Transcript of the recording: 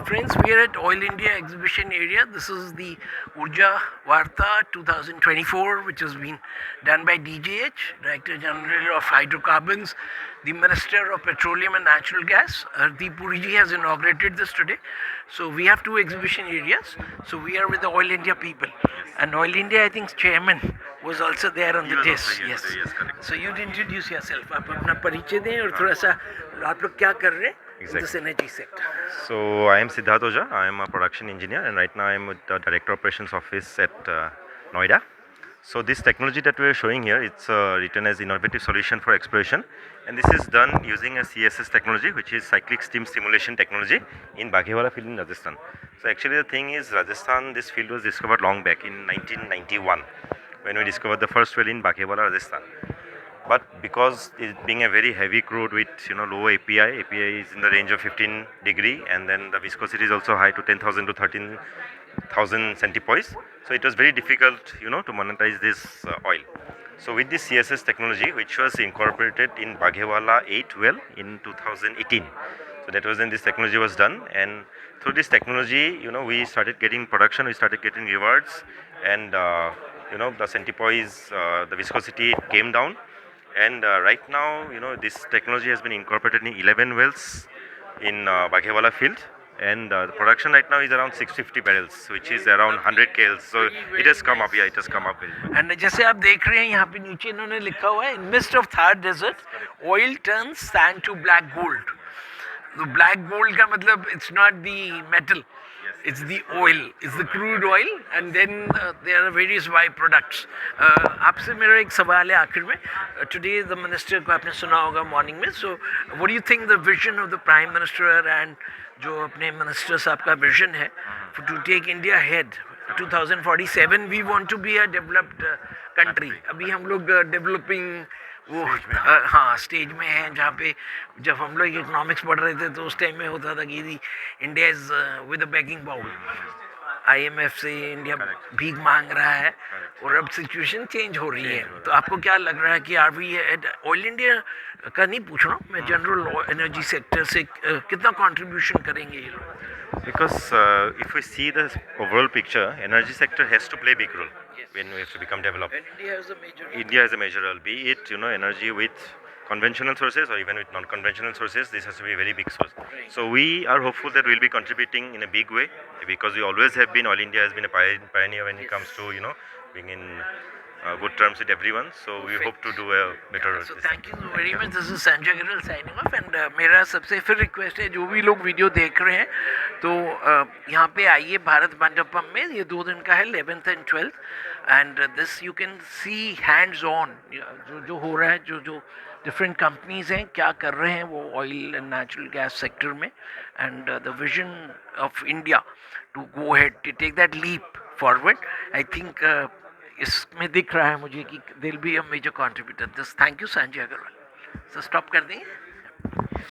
Friends, we are at Oil India exhibition area. This is the Urja Varta 2024, which has been done by DGH, Director General of Hydrocarbons, the Minister of Petroleum and Natural Gas. Hardeep Puri ji has inaugurated this today. So we have two exhibition areas. So we are with the Oil India people. And Oil India, I think, chairman was also there on the desk. Yes. Yes, correct. So you'd introduce yourself. आप अपना परिचय दें और थोड़ा सा आप लोग क्या कर रहे हैं in this energy sector. So I am Siddharth Oja. I am a production engineer, and right now I am with the Director Operations Office at Noida. So this technology that we are showing here, it's written as innovative solution for exploration, and this is done using a CSS technology, which is cyclic steam stimulation technology in Baghewala field in Rajasthan. So actually the thing is, Rajasthan, this field was discovered long back in 1991 when we discovered the first well in Baghewala, Rajasthan. But because it being a very heavy crude with low API is in the range of 15 degree, and then the viscosity is also high to 10,000 to 13,000 centipoise. So it was very difficult to monetize this oil. So with this CSS technology, which was incorporated in Baghewala 8 well in 2018, so that was when this technology was done, and through this technology we started getting production, we started getting rewards, and the centipoise, the viscosity came down. And right now, this technology has been incorporated in 11 wells in Baghewala field, and the production right now is around 650 barrels, which is around 100 kls. So it has come up, yeah, it has come up very much. And जैसे आप देख रहे हैं यहाँ पे नीचे इन्होंने लिखा हुआ है in mist of Thar desert oil turns sand to black gold. तो ब्लैक गोल्ड का मतलब it's not the metal, it's the oil, it's the crude oil, and then there are various byproducts. आपसे मेरा एक सवाल है आखिर में. Today the minister को आपने सुना होगा मॉर्निंग में. So what do you think the vision of the prime minister and जो अपने मिनिस्टर साहब का विजन है to take India ahead 2047? We want to be a developed country. अभी हम लोग डेवलपिंग वो हाँ स्टेज में हैं, जहाँ पे जब हम लोग इकोनॉमिक्स पढ़ रहे थे तो उस टाइम में होता था कि India is with a begging bowl. IMF से इंडिया भीख मांग रहा है और अब सिचुएशन चेंज हो रही है. तो आपको क्या लग रहा है कि आर वी ऑयल इंडिया का नहीं पूछ रहा हूँ मैं, जनरल एनर्जी सेक्टर से कितना कंट्रीब्यूशन करेंगे ये लोग? Because if we see the overall picture, energy sector has to play a big role when we have to become developed. And India has a major India has a major role, be it energy with conventional sources or even with non-conventional sources. This has to be a very big source. Right. So we are hopeful that we'll be contributing in a big way, because we always have been. Oil India has been a pioneer when it comes to being in good terms with everyone. So we hope to do a better. So thank you very much. This is Sanjay Agarwal signing off, and मेरा सबसे फिर request है जो भी लोग video देख रहे हैं तो यहाँ पे आइए भारत मंडपम में. ये 2 दिन का है, 11th and 12th, and this you can see hands on जो हो रहा है, जो डिफरेंट कंपनीज हैं क्या कर रहे हैं वो oil and natural gas sector में, and the vision of India to go head to take that leap forward. I think इसमें दिख रहा है मुझे कि there will be a major contributor. This thank you Sanjay Agarwal. So stop कर देंगे.